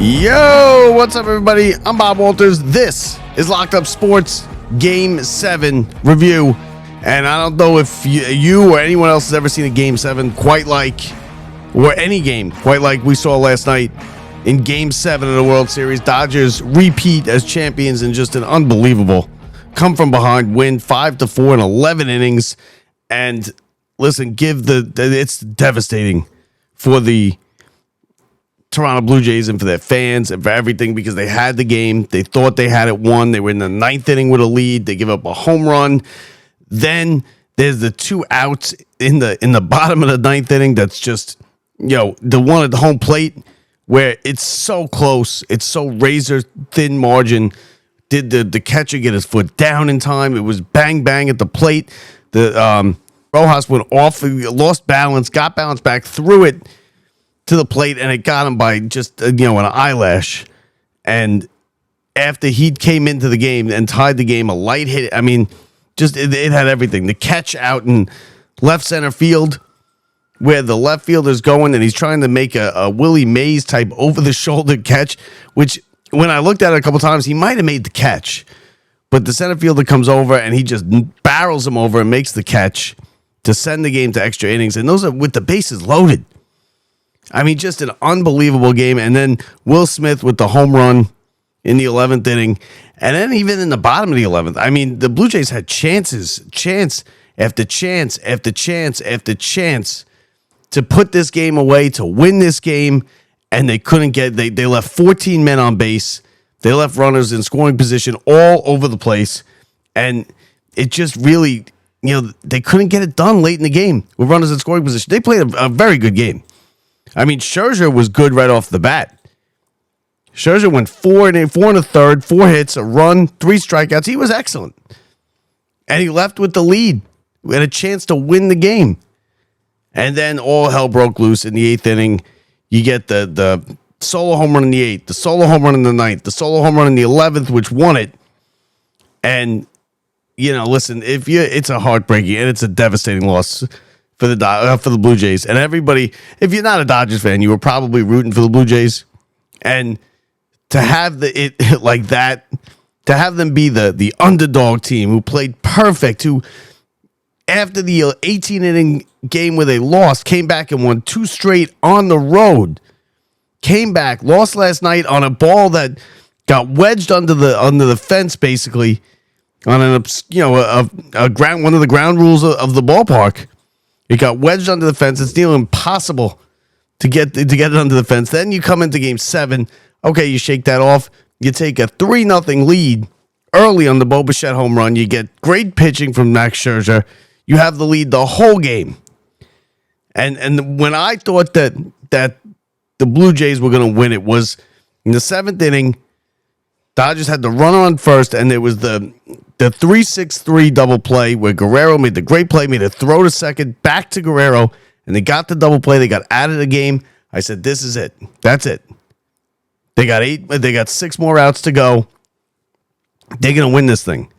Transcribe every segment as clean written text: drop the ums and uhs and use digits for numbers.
Yo, what's up, everybody? I'm Bob Walters. This is Locked Up Sports Game 7 review. And I don't know if you or anyone else has ever seen a Game 7 quite like, or any game quite like we saw last night in Game 7 of the World Series. Dodgers repeat as champions in just an unbelievable come from behind win, 5-4 in 11 innings. And listen, it's devastating for the Toronto Blue Jays and for their fans and for everything, because they had the game. They thought they had it won. They were in the ninth inning with a lead. They give up a home run. Then there's the two outs in the bottom of the ninth inning. That's just, the one at the home plate where it's so close. It's so razor thin margin. Did the catcher get his foot down in time? It was bang, bang at the plate. The Rojas went off, lost balance, got balance back, threw it to the plate, and it got him by just an eyelash. And after he came into the game and tied the game, a light hit. I mean, just it had everything. The catch out in left center field, where the left fielder's going, and he's trying to make a Willie Mays type over the shoulder catch, which when I looked at it a couple times, he might have made the catch, but the center fielder comes over and he just barrels him over and makes the catch to send the game to extra innings. And those are with the bases loaded. I mean, just an unbelievable game. And then Will Smith with the home run in the 11th inning. And then even in the bottom of the 11th, I mean, the Blue Jays had chance after chance after chance after chance to put this game away, to win this game. And they couldn't they left 14 men on base. They left runners in scoring position all over the place. And it just really, they couldn't get it done late in the game with runners in scoring position. They played a very good game. I mean, Scherzer was good right off the bat. Scherzer went 4 and a third, 4 hits, a run, 3 strikeouts. He was excellent. And he left with the lead. We had a chance to win the game. And then all hell broke loose in the 8th inning. You get the solo home run in the 8th, the solo home run in the 9th, the solo home run in the 11th, which won it. And, listen, it's a heartbreaking and it's a devastating loss for the Blue Jays. And everybody, if you're not a Dodgers fan, you were probably rooting for the Blue Jays. And to have it like that, to have them be the underdog team who played perfect, who after the 18-inning game where they lost, came back and won 2 straight on the road. Came back, lost last night on a ball that got wedged under the fence, basically on a ground, one of the ground rules of the ballpark. It got wedged under the fence. It's nearly impossible to get it under the fence. Then you come into Game 7. Okay, you shake that off. You take a 3-0 lead early on the Bo Bichette home run. You get great pitching from Max Scherzer. You have the lead the whole game. And when I thought that the Blue Jays were going to win, it was in the 7th inning. Dodgers had the runner on first, and there was the 3-6-3 double play where Guerrero made the great play, made a throw to second, back to Guerrero, and they got the double play. They got out of the game. I said, this is it. That's it. They got 6 more outs to go. They're going to win this thing.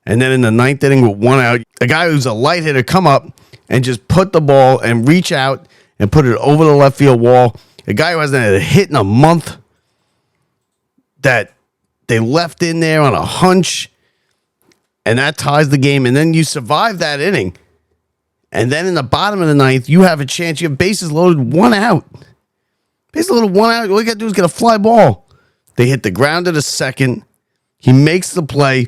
And then in the 9th inning with 1 out, a guy who's a light hitter come up and just put the ball and reach out and put it over the left field wall. A guy who hasn't had a hit in a month that they left in there on a hunch, and that ties the game. And then you survive that inning. And then in the bottom of the 9th, you have a chance. You have bases loaded, 1 out. Bases loaded, 1 out. All you got to do is get a fly ball. They hit the ground at a second. He makes the play.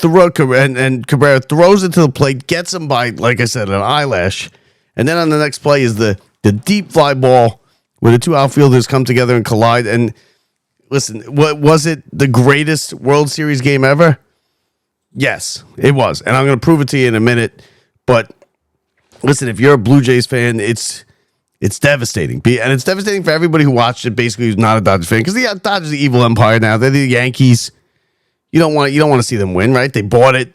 And Cabrera throws it to the plate, gets him by, like I said, an eyelash. And then on the next play is the deep fly ball where the 2 outfielders come together and collide. And listen, what was it? The greatest World Series game ever? Yes, it was. And I'm going to prove it to you in a minute. But listen, if you're a Blue Jays fan, it's devastating. And it's devastating for everybody who watched it, basically, who's not a Dodgers fan. Because the Dodgers are the evil empire now. They're the Yankees. You don't want to see them win, right? They bought it.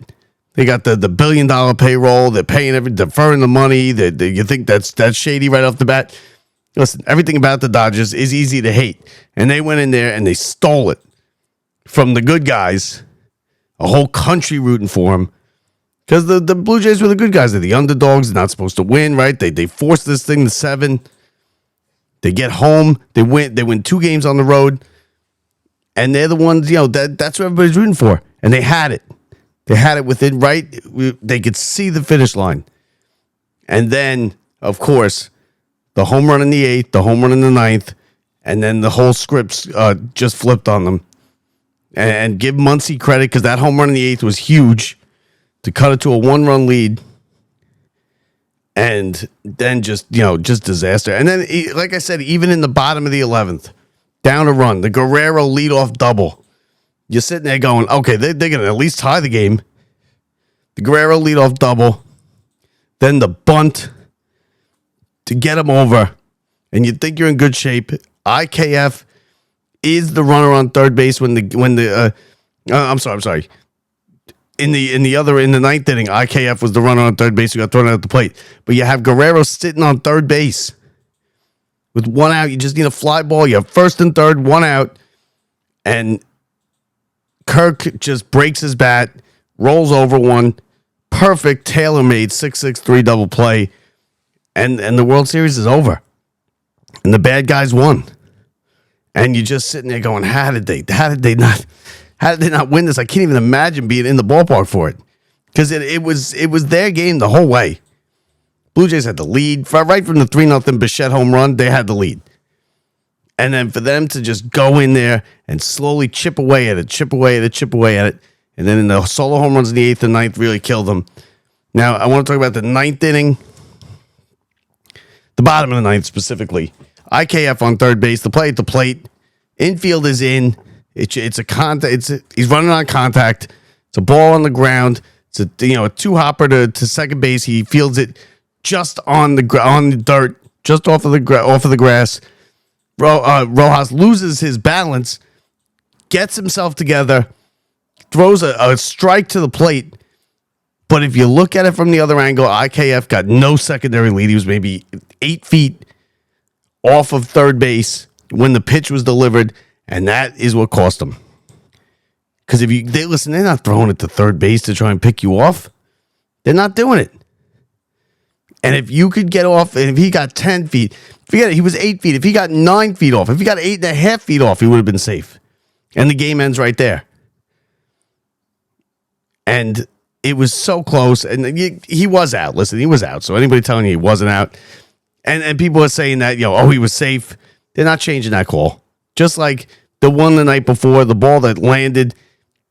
They got the $1 billion payroll. They're paying deferring the money. You think that's shady right off the bat? Listen, everything about the Dodgers is easy to hate. And they went in there and they stole it from the good guys. A whole country rooting for them. Because the Blue Jays were the good guys. They're the underdogs. They're not supposed to win, right? They forced this thing to 7. They get home. They win. They win 2 games on the road, and they're the ones. That's what everybody's rooting for. And they had it. They had it within right. They could see the finish line, and then of course, the home run in the 8th, the home run in the 9th, and then the whole script just flipped on them. And give Muncy credit because that home run in the 8th was huge to cut it to a 1-run lead. And then just disaster. And then, like I said, even in the bottom of the 11th, down a run, the Guerrero leadoff double. You're sitting there going, okay, they're going to at least tie the game. The Guerrero leadoff double. Then the bunt to get him over. And you think you're in good shape. IKF is the runner on third base I'm sorry. In the 9th inning, IKF was the runner on third base who got thrown out at the plate. But you have Guerrero sitting on third base with 1 out. You just need a fly ball. You have first and third, 1 out, and Kirk just breaks his bat, rolls over one, perfect tailor-made 6-6-3 double play, and the World Series is over, and the bad guys won. And you're just sitting there going, how did they not win this? I can't even imagine being in the ballpark for it, because it was their game the whole way. Blue Jays had the lead right from the 3-0 Bichette home run. They had the lead, and then for them to just go in there and slowly chip away at it, and then in the solo home runs in the 8th and 9th really killed them. Now I want to talk about the 9th inning, the bottom of the 9th specifically. IKF on third base, the play at the plate, infield is in. It's a contact. He's running on contact. It's a ball on the ground. It's a 2-hopper to second base. He fields it just on the dirt, just off of the grass. Rojas loses his balance, gets himself together, throws a strike to the plate. But if you look at it from the other angle, IKF got no secondary lead. He was maybe 8 feet off of third base when the pitch was delivered, and that is what cost them. Because they're not throwing it to third base to try and pick you off. They're not doing it. And if you could get off, and if he got 10 feet, forget it, he was 8 feet. If he got 9 feet off, if he got 8.5 feet off, he would have been safe. And the game ends right there. And it was so close, and he was out. Listen, he was out. So anybody telling you he wasn't out, and people are saying that, he was safe. They're not changing that call. Just like the one the night before, the ball that landed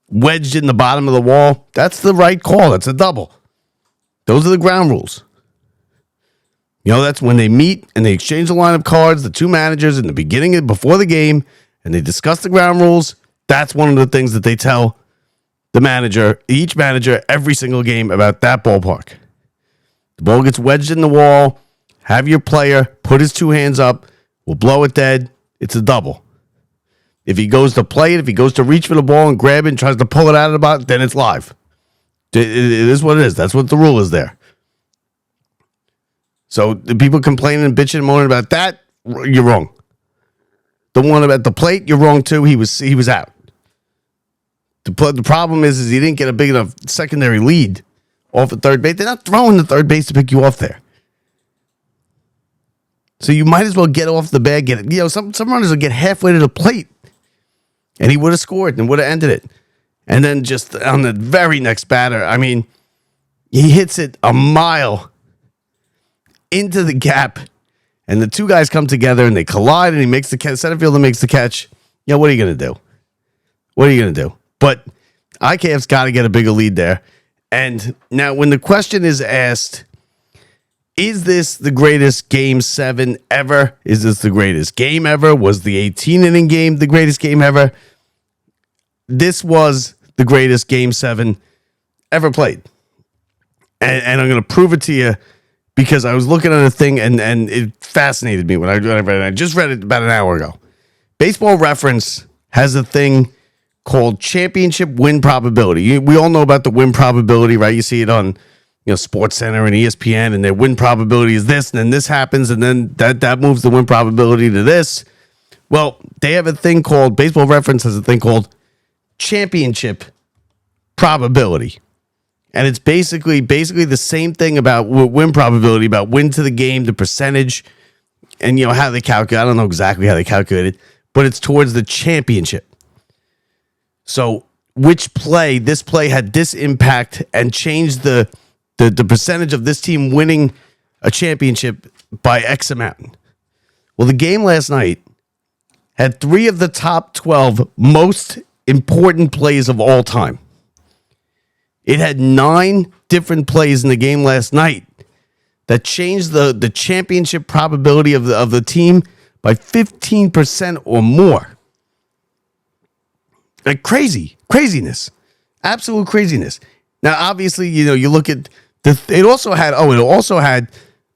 wedged in the bottom of the wall, that's the right call. That's a double. Those are the ground rules. That's when they meet and they exchange the line of cards, the two managers in the beginning, before the game, and they discuss the ground rules. That's one of the things that they tell each manager, every single game about that ballpark. The ball gets wedged in the wall. Have your player put his 2 hands up. We'll blow it dead. It's a double. If he goes to play it, if he goes to reach for the ball and grab it and tries to pull it out of the box, then it's live. It is what it is. That's what the rule is there. So the people complaining and bitching and moaning about that, you're wrong. The one about the plate, you're wrong too. He was out. The problem is he didn't get a big enough secondary lead off the third base. They're not throwing the third base to pick you off there. So you might as well get off the bag. Some runners will get halfway to the plate, and he would have scored and would have ended it. And then just on the very next batter, he hits it a mile into the gap, and the two guys come together and they collide, and he makes the catch. Center fielder makes the catch. What are you going to do? But IKF's got to get a bigger lead there. And now when the question is asked, is this the greatest Game 7 ever? Is this the greatest game ever? Was the 18-inning game the greatest game ever? This was the greatest Game 7 ever played. And I'm going to prove it to you because I was looking at a thing and it fascinated me when I read it. I just read it about an hour ago. Baseball Reference has a thing called championship win probability. We all know about the win probability, right? You see it on Sports Center and ESPN, and their win probability is this, and then this happens, and then that moves the win probability to this. Well, they have a thing called, Baseball Reference has a thing called championship probability. And it's basically the same thing about win probability, about win to the game, the percentage And, how they calculate, I don't know exactly how they calculate it, but it's towards the championship. So this play had this impact and changed the percentage of this team winning a championship by X amount. Well, the game last night had 3 of the top 12 most important plays of all time. It had 9 different plays in the game last night that changed the championship probability of the team by 15% or more. Like craziness, absolute craziness. Now, obviously, you look at it also had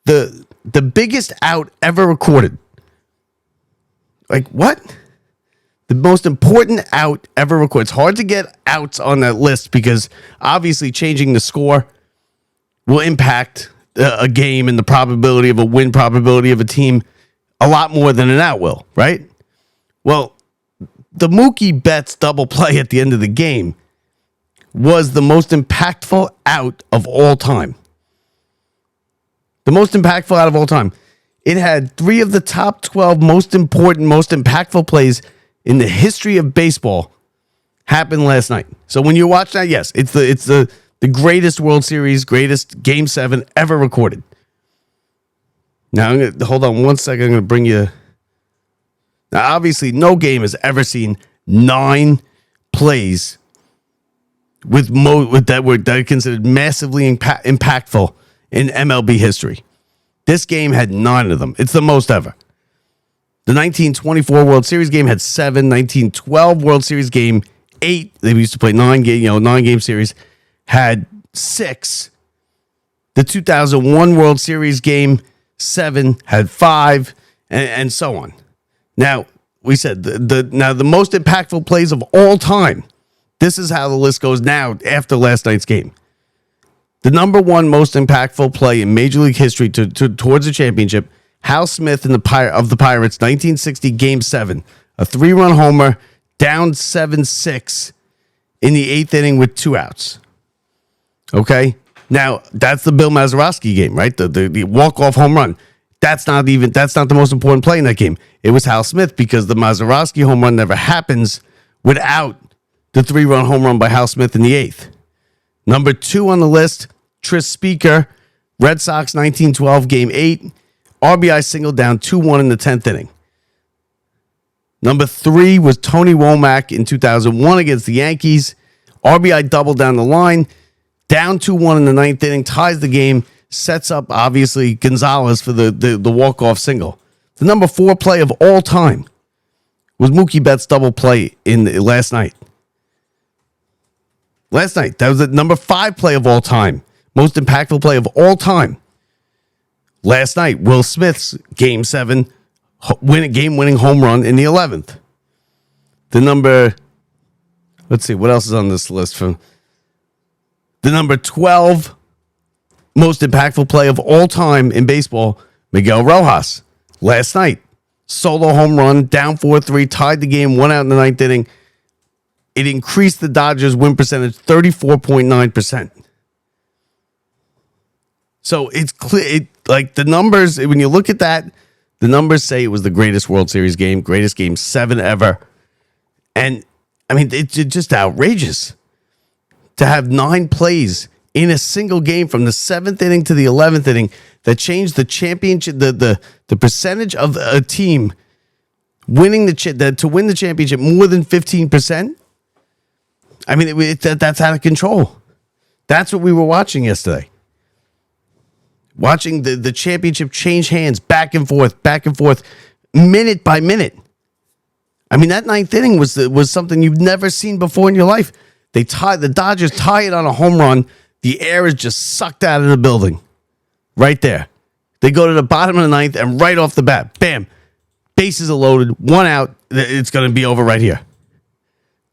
the biggest out ever recorded. Like what? The most important out ever recorded. It's hard to get outs on that list because obviously changing the score will impact a game and the probability of a win probability of a team a lot more than an out will, right? Well, the Mookie Betts double play at the end of the game was the most impactful out of all time. The most impactful out of all time. It had 3 of the top 12 most important, most impactful plays in the history of baseball happen last night. So when you watch that, yes, it's the greatest World Series, greatest Game 7 ever recorded. Now, hold on one second. I'm going to bring you. Now, obviously, no game has ever seen 9 plays that are considered massively impactful in MLB history. This game had 9 of them. It's the most ever. The 1924 World Series game had 7. 1912 World Series game 8. They used to play 9-game series, had 6. The 2001 World Series game 7 had 5, and so on. Now, we said the most impactful plays of all time. This is how the list goes now after last night's game. The number 1 most impactful play in Major League history towards the championship, Hal Smith of the Pirates, 1960 Game 7, a 3-run homer, down 7-6 in the 8th inning with 2 outs. Okay? Now, that's the Bill Mazeroski game, right? The walk-off home run. That's not the most important play in that game. It was Hal Smith because the Mazeroski home run never happens without the 3-run home run by Hal Smith in the 8th. Number 2 on the list, Tris Speaker, Red Sox 1912 Game 8, RBI single down 2-1 in the 10th inning. Number 3 was Tony Womack in 2001 against the Yankees, RBI double down the line, down 2-1 in the 9th inning, ties the game, sets up, obviously, Gonzalez for the walk-off single. The number 4 play of all time was Mookie Betts' double play last night. Last night, that was the number 5 play of all time. Most impactful play of all time. Last night, Will Smith's Game 7 game-winning home run in the 11th. Let's see, what else is on this list? From the number 12 most impactful play of all time in baseball, Miguel Rojas. Last night, solo home run, down 4-3, tied the game, 1 out in the 9th inning. It increased the Dodgers' win percentage 34.9%. So it's clear, like the numbers, when you look at that, the numbers say it was the greatest World Series game, greatest Game 7 ever. And, I mean, it's just outrageous to have 9 plays in a single game from the 7th inning to the 11th inning that changed the championship, the percentage of a team winning to win the championship more than 15%. I mean, that's out of control. That's what we were watching yesterday. Watching the championship change hands back and forth, minute by minute. I mean, that 9th inning was something you've never seen before in your life. The Dodgers tie it on a home run. The air is just sucked out of the building. Right there. They go to the bottom of the 9th, and right off the bat, bam, bases are loaded, 1 out. It's going to be over right here.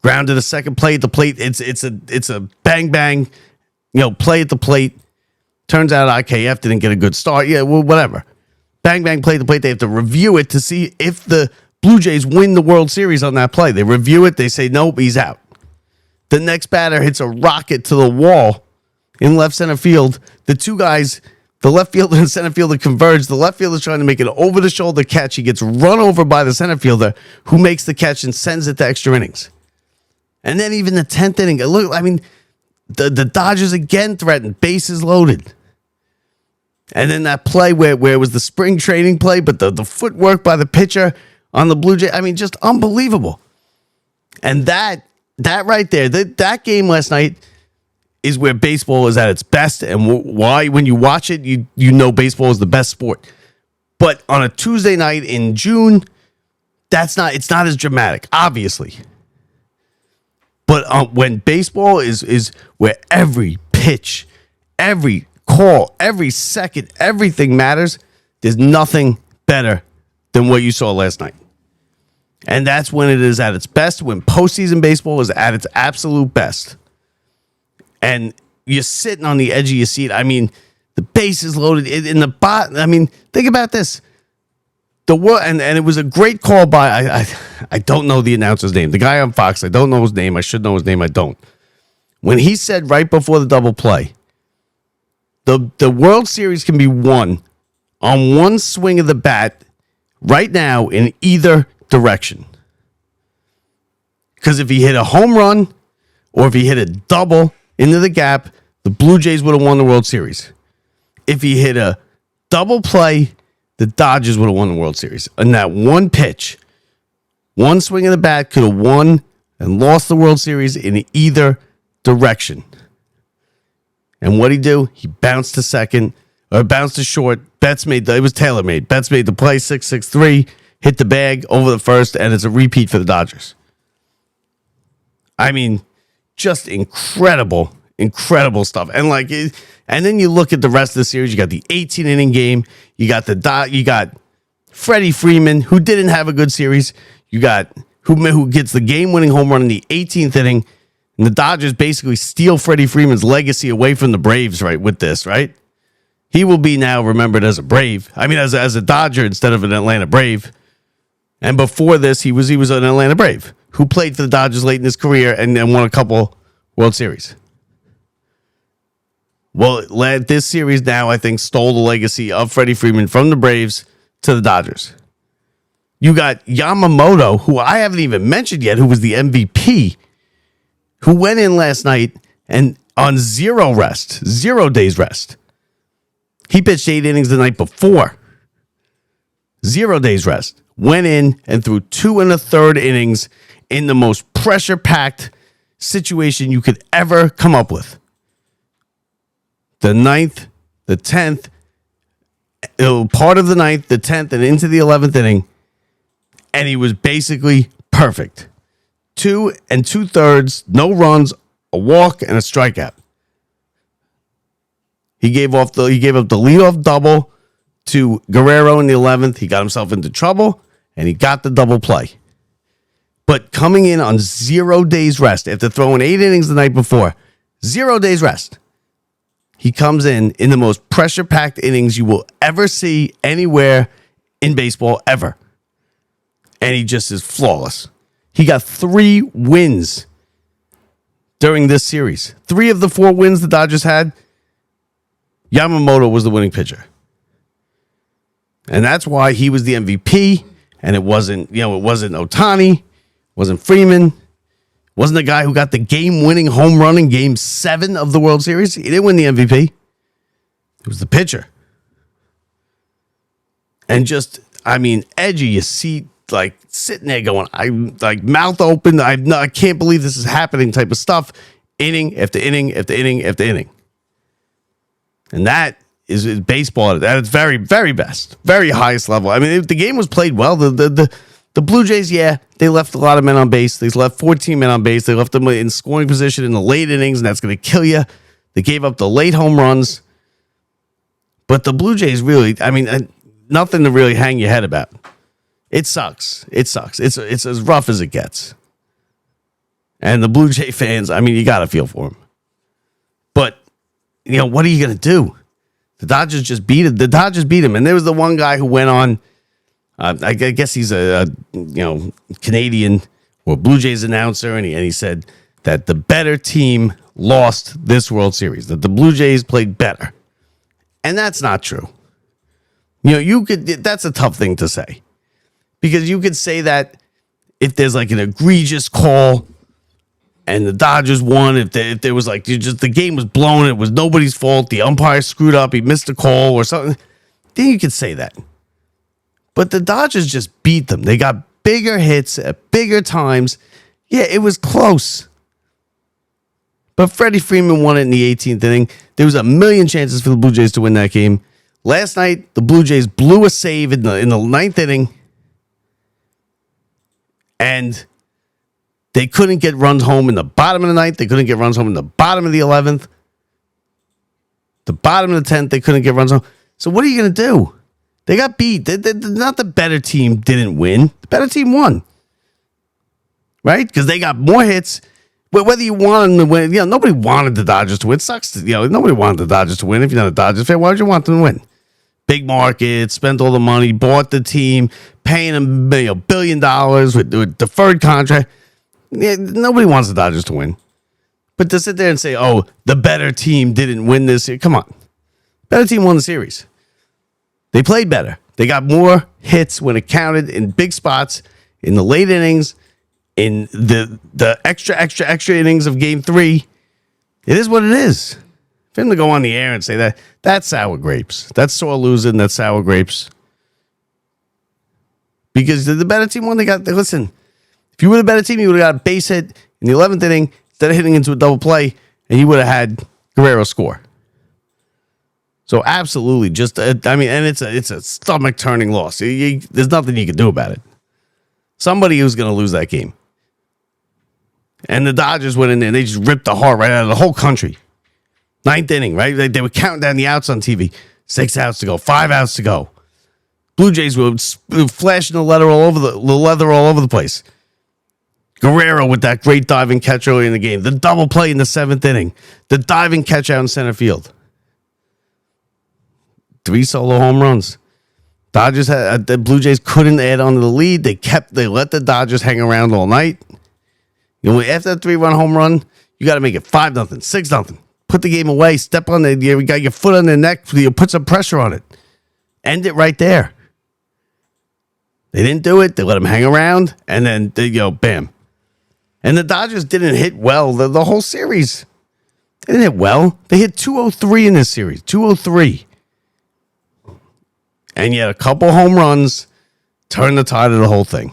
Ground to the second plate. The plate. It's a bang bang, play at the plate. Turns out IKF didn't get a good start. Yeah, well, whatever. Bang bang, play at the plate. They have to review it to see if the Blue Jays win the World Series on that play. They review it. They say nope, he's out. The next batter hits a rocket to the wall in left center field. The 2 guys The left fielder and center fielder converge. The left fielder is trying to make an over-the-shoulder catch. He gets run over by the center fielder, who makes the catch and sends it to extra innings. And then even the 10th inning, look, I mean, the Dodgers again threatened, bases loaded. And then that play where it was the spring training play, but the footwork by the pitcher on the Blue Jay, I mean, just unbelievable. And that right there, that game last night is where baseball is at its best, and why when you watch it, you know baseball is the best sport. But on a Tuesday night in June, it's not as dramatic, obviously. But when baseball is where every pitch, every call, every second, everything matters, there's nothing better than what you saw last night. And that's when it is at its best, when postseason baseball is at its absolute best. And you're sitting on the edge of your seat. I mean, the base is loaded in the bot. I mean, think about this. And it was a great call by, I don't know the announcer's name. The guy on Fox, I don't know his name. I should know his name. I don't. When he said right before the double play, the World Series can be won on one swing of the bat right now in either direction. Because if he hit a home run or if he hit a double into the gap, the Blue Jays would have won the World Series. If he hit a double play, the Dodgers would have won the World Series. And that one pitch, one swing of the bat could have won and lost the World Series in either direction. And what'd he do? He bounced to second, or bounced to short. It was tailor-made. Betts made the play 6-6-3, hit the bag over the first, and it's a repeat for the Dodgers. I mean, just incredible stuff. And then you look at the rest of the series. You got the 18-inning game. You got Freddie Freeman, who didn't have a good series. You got who gets the game-winning home run in the 18th inning. And the Dodgers basically steal Freddie Freeman's legacy away from the Braves, right, with this, right? He will be now remembered as a Brave. I mean, as a Dodger instead of an Atlanta Brave. And before this, he was an Atlanta Brave who played for the Dodgers late in his career and won a couple World Series. Well, this series now, I think, stole the legacy of Freddie Freeman from the Braves to the Dodgers. You got Yamamoto, who I haven't even mentioned yet, who was the MVP, who went in last night and on 0 days rest. He pitched 8 innings the night before. 0 days rest. Went in and threw 2 1/3 innings in the most pressure-packed situation you could ever come up with. The 9th, the 10th, part of the 9th, the 10th, and into the 11th inning. And he was basically perfect. 2 2/3, no runs, a walk, and a strikeout. He gave up the leadoff double to Guerrero in the 11th. He got himself into trouble, and he got the double play. But coming in on 0 days rest, after throwing 8 innings the night before, 0 days rest, he comes in the most pressure-packed innings you will ever see anywhere in baseball, ever. And he just is flawless. He got 3 wins during this series. 3 of the 4 wins the Dodgers had, Yamamoto was the winning pitcher. And that's why he was the MVP. And it wasn't Ohtani, wasn't Freeman, wasn't the guy who got the game-winning home run in Game 7 of the World Series. He didn't win the MVP. It was the pitcher. And just, I mean, edge of your seat, like sitting there going, I'm like mouth open. I can't believe this is happening type of stuff. Inning after inning after inning after inning. And that is baseball at its very, very best, very highest level. I mean, the game was played well. The Blue Jays, yeah, they left a lot of men on base. They left 14 men on base. They left them in scoring position in the late innings, and that's going to kill you. They gave up the late home runs. But the Blue Jays really, I mean, nothing to really hang your head about. It sucks. It's as rough as it gets. And the Blue Jay fans, I mean, you got to feel for them. But, what are you going to do? The Dodgers just beat it. The Dodgers beat him. And there was the one guy who went on, I guess he's a Canadian or Blue Jays announcer, and he said that the better team lost this World Series, that the Blue Jays played better. And that's not true. That's a tough thing to say. Because you could say that if there's like an egregious call and the Dodgers won, if there was like just the game was blown, it was nobody's fault, the umpire screwed up, he missed a call or something, then you could say that. But the Dodgers just beat them. They got bigger hits at bigger times. Yeah, it was close. But Freddie Freeman won it in the 18th inning. There was a million chances for the Blue Jays to win that game. Last night, the Blue Jays blew a save in the ninth inning. And they couldn't get runs home in the bottom of the ninth. They couldn't get runs home in the bottom of the 11th. The bottom of the 10th, they couldn't get runs home. So what are you going to do? They got beat. Not the better team didn't win. The better team won. Right? Because they got more hits. But whether you wanted them to win, nobody wanted the Dodgers to win. It sucks. Nobody wanted the Dodgers to win. If you're not a Dodgers fan, why would you want them to win? Big market, spent all the money, bought the team, paying them $1 billion with deferred contract. Yeah, nobody wants the Dodgers to win. But to sit there and say, oh, the better team didn't win this, come on. Better team won the series. They played better. They got more hits when it counted in big spots, in the late innings, in the extra innings of game 3. It is what it is. For him to go on the air and say that, that's sour grapes. That's sore losing. That's sour grapes. Because the better team won. Listen, if you were the better team, you would have got a base hit in the 11th inning instead of hitting into a double play, and you would have had Guerrero score. So absolutely, and it's a stomach turning loss. There's nothing you can do about it. Somebody who's going to lose that game. And the Dodgers went in there and they just ripped the heart right out of the whole country. 9th inning, right? They were counting down the outs on TV. 6 outs to go, 5 outs to go. Blue Jays were flashing the leather all over the place. Guerrero with that great diving catch early in the game. The double play in the 7th inning. The diving catch out in center field. 3 solo home runs. The Blue Jays couldn't add on to the lead. They let the Dodgers hang around all night. After that 3-run home run, you got to make it 5-0, 6-0. Put the game away. Step on you got your foot on their neck. You put some pressure on it. End it right there. They didn't do it. They let them hang around, and then bam. And the Dodgers didn't hit well the whole series. They didn't hit well. They hit 203 in this series. 203. And yet a couple home runs turned the tide of the whole thing.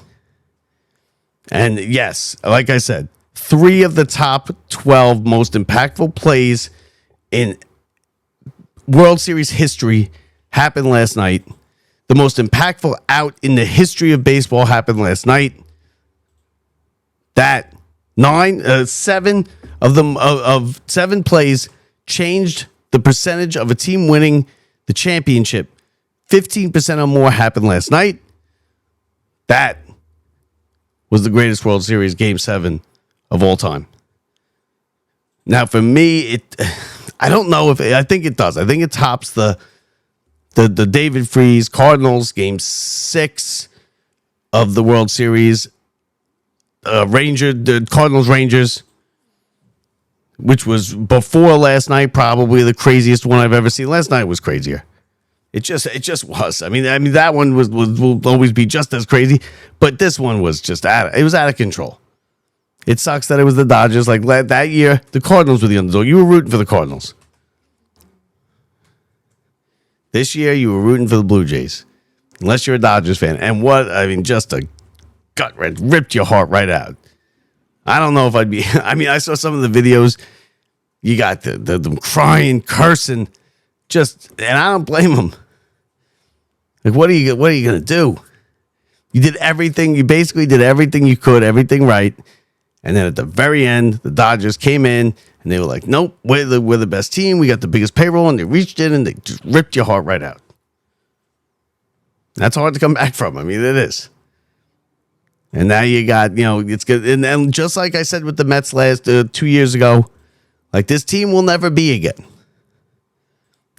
And yes, like I said, 3 of the top 12 most impactful plays in World Series history happened last night. The most impactful out in the history of baseball happened last night. That 7 of them of 7 plays changed the percentage of a team winning the championship. 15% or more happened last night. That was the greatest World Series Game 7 of all time. Now, for me, I don't know I think it does. I think it tops the David Freese Cardinals Game 6 of the World Series. The Cardinals Rangers, which was before last night, probably the craziest one I've ever seen. Last night was crazier. It just was. I mean that one will always be just as crazy, but this one was just out of control. It sucks that it was the Dodgers. Like that year, the Cardinals were the underdog. You were rooting for the Cardinals. This year, you were rooting for the Blue Jays, unless you're a Dodgers fan. And just a gut wrench, ripped your heart right out. I don't know if I'd be. I saw some of the videos. You got them crying, cursing, and I don't blame them. Like, what are you gonna do? You did everything. You basically did everything you could, everything right. And then at the very end, the Dodgers came in and they were like, nope, we're the best team. We got the biggest payroll. And they reached in and they just ripped your heart right out. That's hard to come back from. It is. And now you got, it's good. And just like I said with the Mets last 2 years ago, like this team will never be again.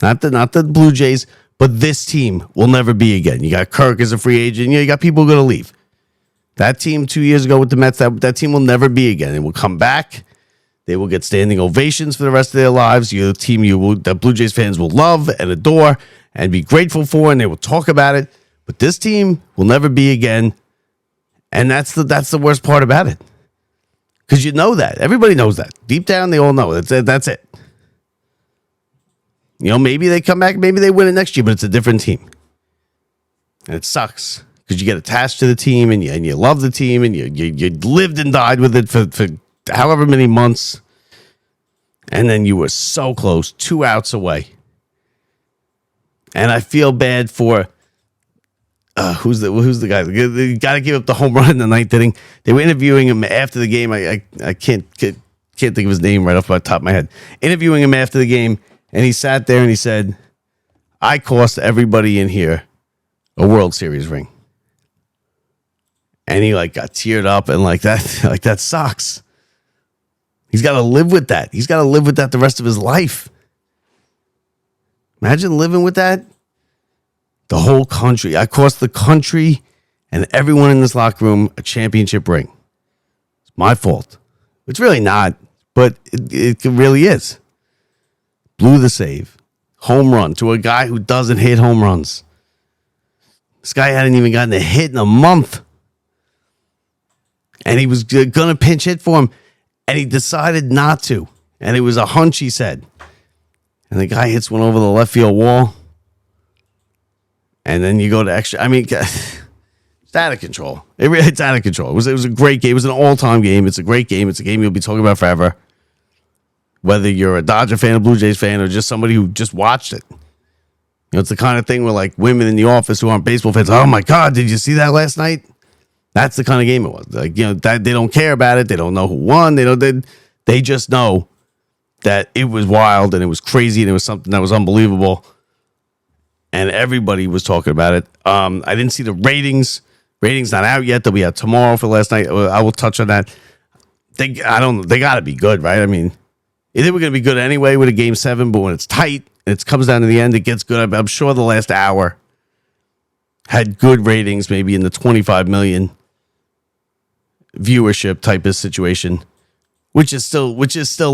Not the Blue Jays, but this team will never be again. You got Kirk as a free agent. You got people going to leave. That team 2 years ago with the Mets, that team will never be again. It will come back. They will get standing ovations for the rest of their lives. You're a team that Blue Jays fans will love and adore and be grateful for, and they will talk about it. But this team will never be again, and that's the worst part about it. Because you know that. Everybody knows that. Deep down, they all know. That's it. Maybe they come back, maybe they win it next year, but it's a different team. And it sucks because you get attached to the team and you love the team and you lived and died with it for however many months. And then you were so close, 2 outs away. And I feel bad for who's the guy? You got to give up the home run in the ninth inning. They were interviewing him after the game. I can't think of his name right off the top of my head. Interviewing him after the game, and he sat there and he said, "I cost everybody in here a World Series ring." And he got teared up and that sucks. He's got to live with that. He's got to live with that the rest of his life. Imagine living with that. The whole country. I cost the country and everyone in this locker room a championship ring. It's my fault. It's really not, but it really is. Blew the save. Home run to a guy who doesn't hit home runs. This guy hadn't even gotten a hit in a month. And he was going to pinch hit for him. And he decided not to. And it was a hunch, he said. And the guy hits one over the left field wall. And then you go to extra. I mean, it's out of control. It's out of control. It was a great game. It was an all-time game. It's a great game. It's a game you'll be talking about forever. Whether you're a Dodger fan, a Blue Jays fan, or just somebody who just watched it. It's the kind of thing where women in the office who aren't baseball fans, "Oh my God, did you see that last night?" That's the kind of game it was. That they don't care about it. They don't know who won. They just know that it was wild and it was crazy and it was something that was unbelievable. And everybody was talking about it. I didn't see the ratings. Ratings not out yet. They'll be out tomorrow for last night. I will touch on that. They got to be good, right? I mean, they were going to be good anyway with a game 7, but when it's tight and it comes down to the end, it gets good. I'm sure the last hour had good ratings, maybe in the 25 million viewership type of situation, which is still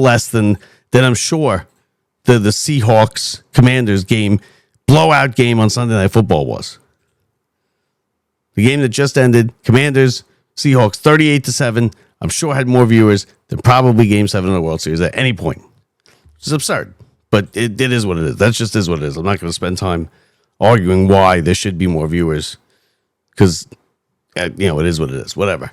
less than I'm sure the Seahawks Commanders game. Blowout game on Sunday Night Football was. The game that just ended, Commanders, Seahawks, 38-7. I'm sure had more viewers than probably Game 7 of the World Series at any point. Which is absurd, but it is what it is. That just is what it is. I'm not going to spend time arguing why there should be more viewers because, it is what it is. Whatever.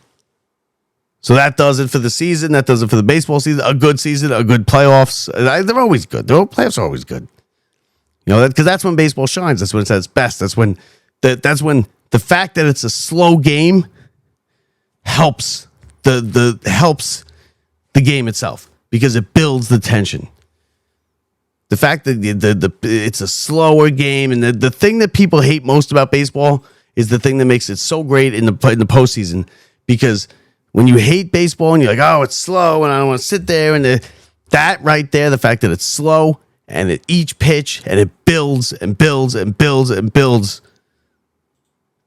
So that does it for the season. That does it for the baseball season. A good season, a good playoffs. They're always good. The playoffs are always good. Because that's when baseball shines. That's when it's at its best. That's when the fact that it's a slow game helps helps the game itself because it builds the tension. The fact that it's a slower game and the thing that people hate most about baseball is the thing that makes it so great in the postseason. Because when you hate baseball and you're like, "Oh, it's slow," and I don't want to sit there and that right there, the fact that it's slow. And at each pitch, and it builds and builds and builds and builds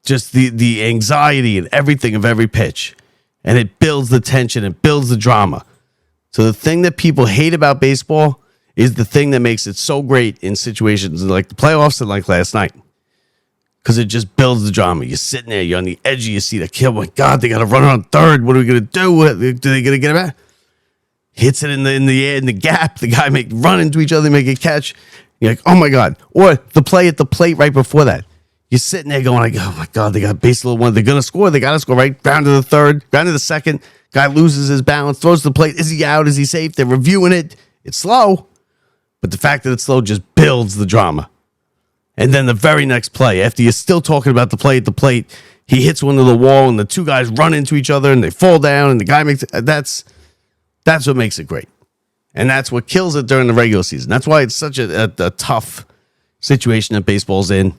just the anxiety and everything of every pitch. And it builds the tension, it builds the drama. So the thing that people hate about baseball is the thing that makes it so great in situations like the playoffs and like last night. Because it just builds the drama. You're sitting there, you're on the edge of your seat. Oh my God, they got to run on third. What are we going to do? Are they going to get it back? Hits it in the air, in the gap. The guy run into each other, make a catch. You're like, "Oh my God." Or the play at the plate right before that. You're sitting there going, "Oh my God, they got base little one. They're going to score. They got to score right down to the third, down to the second." Guy loses his balance, throws the plate. Is he out? Is he safe? They're reviewing it. It's slow. But the fact that it's slow just builds the drama. And then the very next play, after you're still talking about the play at the plate, he hits one to the wall and the two guys run into each other and they fall down and the guy makes it. That's what makes it great. And that's what kills it during the regular season. That's why it's such a tough situation that baseball's in.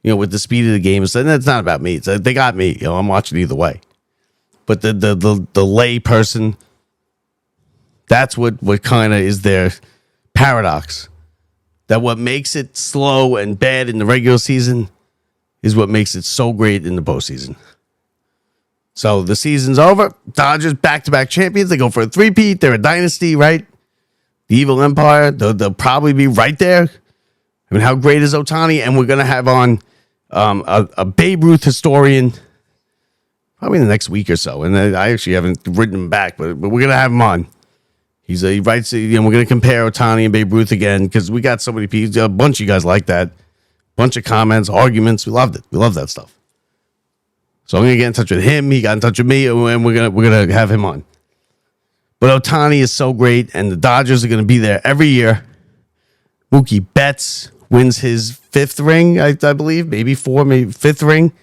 With the speed of the game. And it's not about me. They got me. I'm watching either way. But the lay person, that's what kind of is their paradox. That what makes it slow and bad in the regular season is what makes it so great in the postseason. So So the season's over. Dodgers back-to-back champions. They go for a three-peat. They're a dynasty, right? The evil empire. They'll probably be right there. I mean, how great is Ohtani? And we're going to have on a Babe Ruth historian probably in the next week or so. And I actually haven't written him back, but we're going to have him on. He writes, we're going to compare Ohtani and Babe Ruth again because we got so many people, a bunch of you guys like that. Bunch of comments, arguments. We loved it. We love that stuff. So I'm going to get in touch with him. He got in touch with me, and we're gonna have him on. But Ohtani is so great, and the Dodgers are going to be there every year. Mookie Betts wins his fifth ring, I believe. Maybe fifth ring.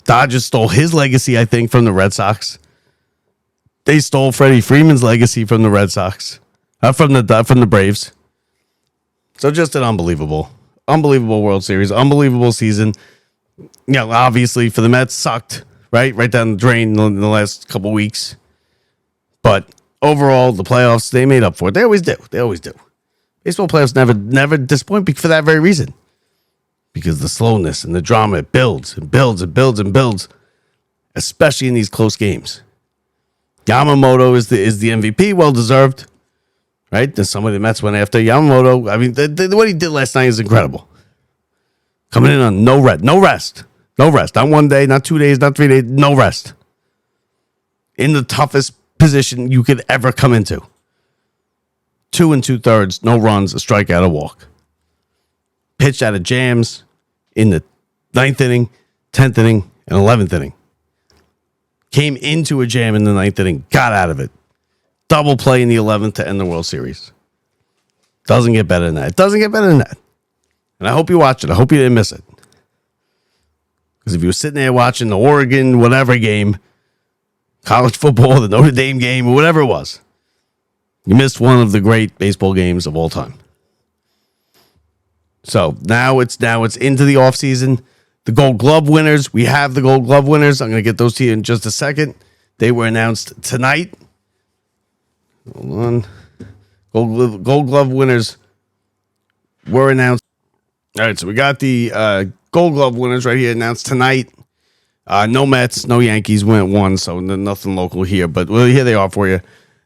Dodgers stole his legacy, I think, from the Red Sox. They stole Freddie Freeman's legacy from the Red Sox. From the Braves. So just an unbelievable World Series. Unbelievable season. Obviously for the Mets, sucked, right down the drain in the last couple weeks. But overall, the playoffs, they made up for it. They always do. Baseball playoffs never disappoint for that very reason. Because the slowness and the drama, it builds and builds and builds and builds, especially in these close games. Yamamoto is the MVP, well deserved, right? There's somebody the Mets went after. Yamamoto, I mean, what he did last night is incredible. Coming in on no rest. Not 1 day, not 2 days, not 3 days, no rest. In the toughest position you could ever come into. 2 2/3, no runs, a strikeout, a walk. Pitched out of jams in the 9th inning, 10th inning, and 11th inning. Came into a jam in the 9th inning, got out of it. Double play in the 11th to end the World Series. Doesn't get better than that. And I hope you watch it. I hope you didn't miss it. Because if you were sitting there watching the Oregon whatever game, college football, the Notre Dame game, or whatever it was, you missed one of the great baseball games of all time. So now it's into the offseason. The Gold Glove winners. We have the Gold Glove winners. I'm going to get those to you in just a second. They were announced tonight. Hold on. Gold Glove winners were announced. All right, so we got the Gold Glove winners right here announced tonight. No Mets, no Yankees won, so nothing local here. But here they are for you.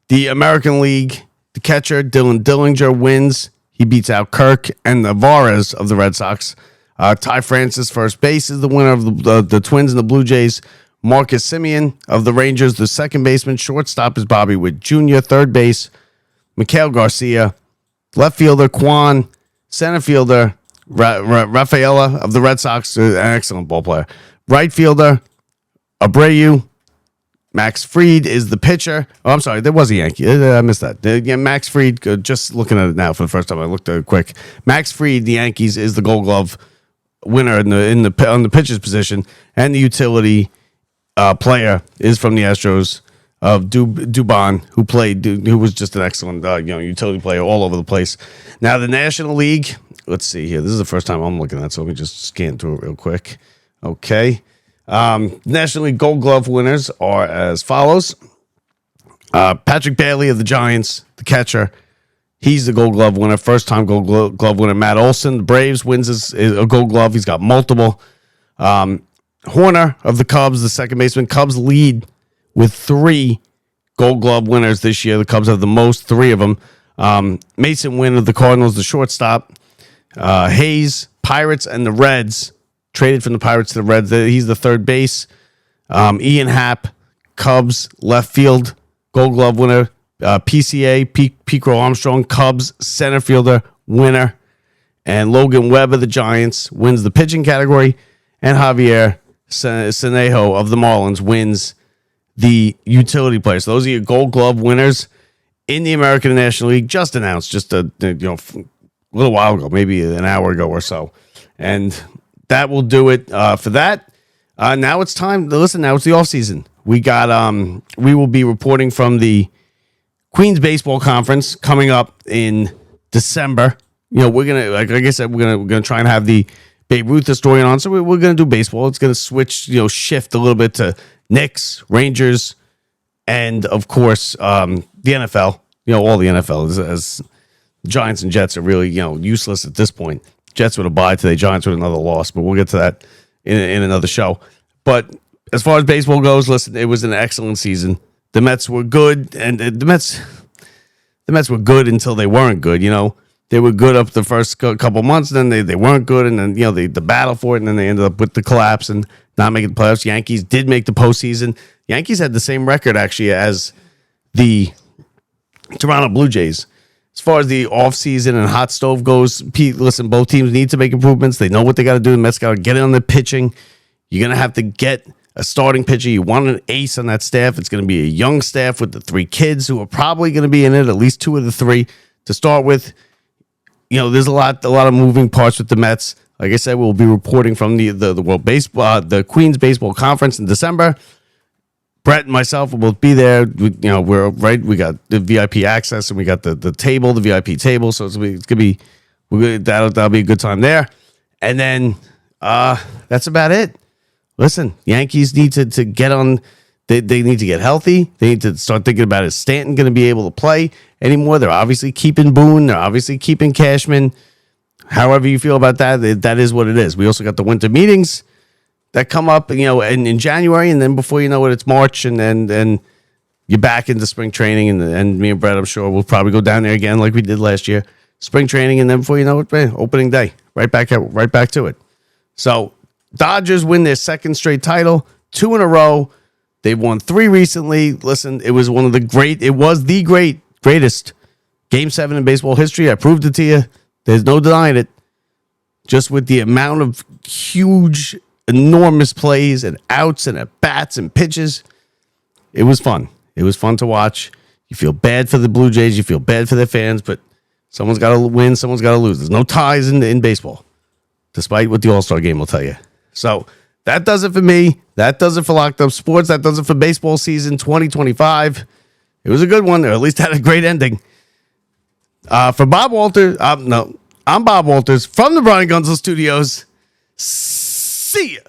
The American League, the catcher, Dylan Dillinger, wins. He beats out Kirk and Navarez of the Red Sox. Ty Francis, first base, is the winner of the Twins and the Blue Jays. Marcus Semien of the Rangers, the second baseman. Shortstop is Bobby Witt Jr. Third base, Mikael Garcia. Left fielder, Kwan. Center fielder, Rafaela of the Red Sox, an excellent ball player. Right fielder, Abreu. Max Fried is the pitcher. Oh, I'm sorry, there was a Yankee. I missed that. Max Fried, just looking at it now for the first time, I looked at it quick. Max Fried, the Yankees, is the Gold Glove winner on the pitcher's position, and the utility player is from the Astros of Dubon, who was just an excellent utility player all over the place. Now the National League. Let's see here. This is the first time I'm looking at it, so let me just scan through it real quick. Okay. National League Gold Glove winners are as follows. Patrick Bailey of the Giants, the catcher. He's the Gold Glove winner. First time Gold Glove winner. Matt Olson, the Braves, wins a Gold Glove. He's got multiple. Horner of the Cubs, the second baseman. Cubs lead with 3 Gold Glove winners this year. The Cubs have the most, 3 of them. Mason Wynn of the Cardinals, the shortstop. Hayes, Pirates, and the Reds. Traded from the Pirates to the Reds. He's the third base. Ian Happ, Cubs, left field, Gold Glove winner. PCA, Pico Armstrong, Cubs, center fielder, winner. And Logan Webb of the Giants wins the pitching category. And Javier Sanejo of the Marlins wins the utility player. So those are your Gold Glove winners in the American National League. Just announced just a little while ago, maybe an hour ago or so. And that will do it for that. Now it's time to listen. Now it's the offseason. We will be reporting from the Queens Baseball Conference coming up in December. We're gonna, like I said, we're gonna try and have the Babe Ruth historian on. So we're gonna do baseball. It's gonna switch, shift a little bit to Knicks, Rangers, and of course the NFL. All the NFL as Giants and Jets are really useless at this point. Jets with a bye today, Giants with another loss, but we'll get to that in another show. But as far as baseball goes, listen, it was an excellent season. The Mets were good, and the Mets were good until they weren't good. They were good up the first couple months, and then they weren't good, and then the battle for it, and then they ended up with the collapse and not making the playoffs. Yankees did make the postseason. Yankees had the same record actually as the Toronto Blue Jays. As far as the offseason and hot stove goes, Pete, listen, both teams need to make improvements. They know what they got to do. The Mets got to get on the pitching. You're going to have to get a starting pitcher. You want an ace on that staff. It's going to be a young staff with the 3 kids who are probably going to be in it, at least 2 of the 3 to start with. There's a lot of moving parts with the Mets. Like I said, we'll be reporting from the World Baseball, the Queens Baseball Conference in December. Brett and myself will both be there. We're right. We got the VIP access, and we got the table, the VIP table. So it's gonna be that'll be a good time there. And then that's about it. Listen, Yankees need to get on. They need to get healthy. They need to start thinking about, is Stanton going to be able to play anymore? They're obviously keeping Boone. They're obviously keeping Cashman. However you feel about that, that is what it is. We also got the winter meetings that come up, in January, and then before you know it, it's March, and then you're back into spring training, and me and Brett, I'm sure, we'll probably go down there again like we did last year. Spring training, and then before you know it, opening day, right back to it. So Dodgers win their second straight title, 2 in a row. They've won 3 recently. Listen, it was the greatest Game 7 in baseball history. I proved it to you. There's no denying it. Just with the amount of huge, enormous plays and outs and at bats and pitches, it was fun. It was fun to watch. You feel bad for the Blue Jays. You feel bad for their fans, but someone's got to win. Someone's got to lose. There's no ties in baseball, despite what the All-Star game will tell you. So that does it for me. That does it for Locked Up Sports. That does it for baseball season 2025. It was a good one, or at least had a great ending. For Bob Walters, I'm Bob Walters from the Brian Gunzel Studios. See ya.